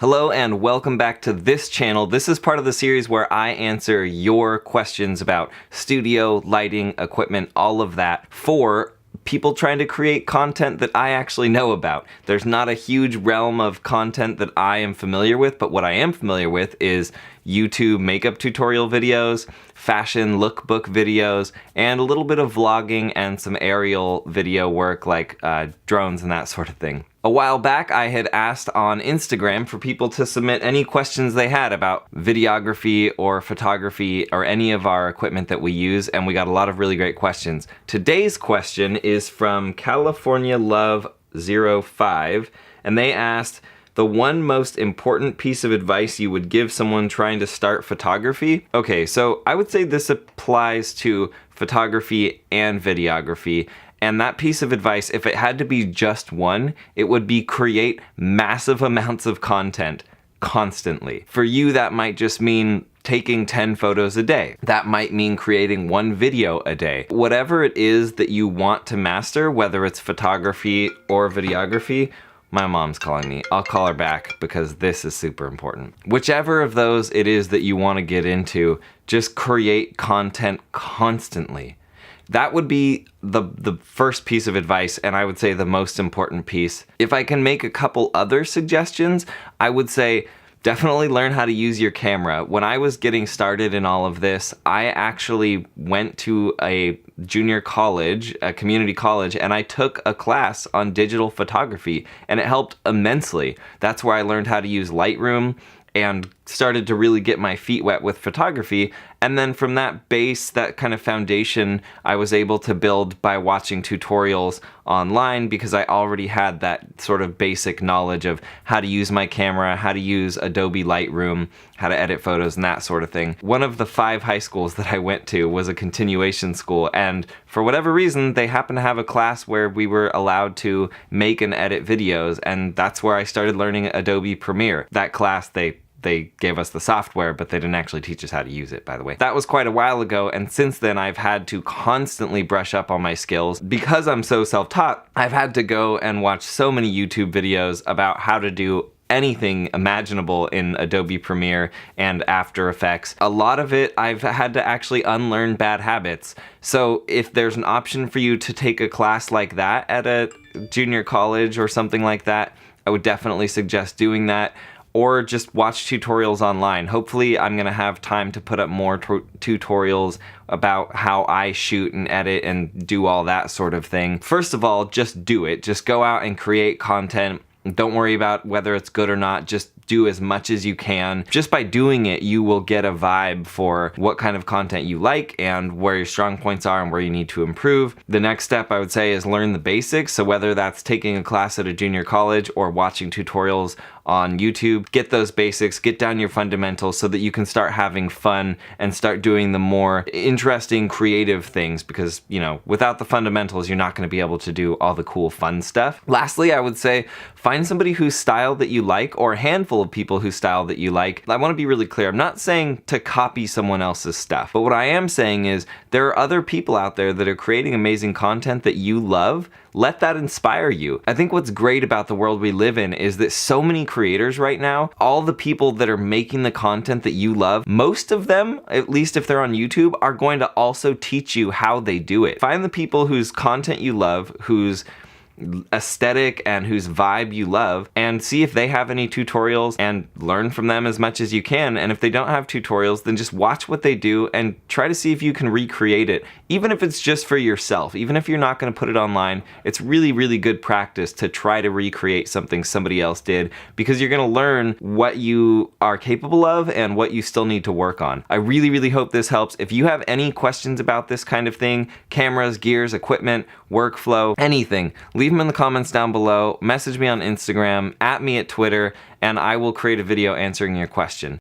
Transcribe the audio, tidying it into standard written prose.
Hello and welcome back to this channel. This is part of the series where I answer your questions about studio, lighting, equipment, all of that for people trying to create content that I actually know about. There's not a huge realm of content that I am familiar with, but what I am familiar with is YouTube makeup tutorial videos, fashion lookbook videos, and a little bit of vlogging and some aerial video work like drones and that sort of thing. A while back, I had asked on Instagram for people to submit any questions they had about videography or photography or any of our equipment that we use, and we got a lot of really great questions. Today's question is from California Love 05, and they asked, the one most important piece of advice you would give someone trying to start photography? Okay, so I would say this applies to photography and videography. And that piece of advice, if it had to be just one, it would be create massive amounts of content constantly. For you, that might just mean taking 10 photos a day. That might mean creating one video a day. Whatever it is that you want to master, whether it's photography or videography, my mom's calling me. I'll call her back because this is super important. Whichever of those it is that you want to get into, just create content constantly. That would be the first piece of advice, and I would say the most important piece. If I can make a couple other suggestions, I would say definitely learn how to use your camera. When I was getting started in all of this, I actually went to a junior college, a community college, and I took a class on digital photography, and it helped immensely. That's where I learned how to use Lightroom and started to really get my feet wet with photography. And then from that base, that kind of foundation, I was able to build by watching tutorials online because I already had that sort of basic knowledge of how to use my camera, how to use Adobe Lightroom, how to edit photos and that sort of thing. One of the 5 high schools that I went to was a continuation school, and for whatever reason, they happened to have a class where we were allowed to make and edit videos, and that's where I started learning Adobe Premiere. That class, they gave us the software, but they didn't actually teach us how to use it, by the way. That was quite a while ago, and since then I've had to constantly brush up on my skills. Because I'm so self-taught, I've had to go and watch so many YouTube videos about how to do anything imaginable in Adobe Premiere and After Effects. A lot of it I've had to actually unlearn bad habits. So if there's an option for you to take a class like that at a junior college or something like that, I would definitely suggest doing that. Or just watch tutorials online. Hopefully I'm gonna have time to put up more tutorials about how I shoot and edit and do all that sort of thing. First of all, just do it. Just go out and create content. Don't worry about whether it's good or not. Just do as much as you can. Just by doing it, you will get a vibe for what kind of content you like and where your strong points are and where you need to improve. The next step I would say is learn the basics. So whether that's taking a class at a junior college or watching tutorials on YouTube, get those basics, get down your fundamentals so that you can start having fun and start doing the more interesting, creative things, because, you know, without the fundamentals, you're not going to be able to do all the cool, fun stuff. Lastly, I would say find somebody whose style that you like, or a handful of people whose style that you like. I want to be really clear. I'm not saying to copy someone else's stuff, but what I am saying is there are other people out there that are creating amazing content that you love. Let that inspire you. I think what's great about the world we live in is that so many creators right now, all the people that are making the content that you love, most of them, at least if they're on YouTube, are going to also teach you how they do it. Find the people whose content you love, whose aesthetic and whose vibe you love, and see if they have any tutorials and learn from them as much as you can. And if they don't have tutorials, then just watch what they do and try to see if you can recreate it, even if it's just for yourself. Even if you're not going to put it online, it's really, really good practice to try to recreate something somebody else did, because you're going to learn what you are capable of and what you still need to work on. I really, really hope this helps. If you have any questions about this kind of thing, cameras, gears, equipment, workflow, anything, leave them in the comments down below, message me on Instagram, @ me at Twitter, and I will create a video answering your question.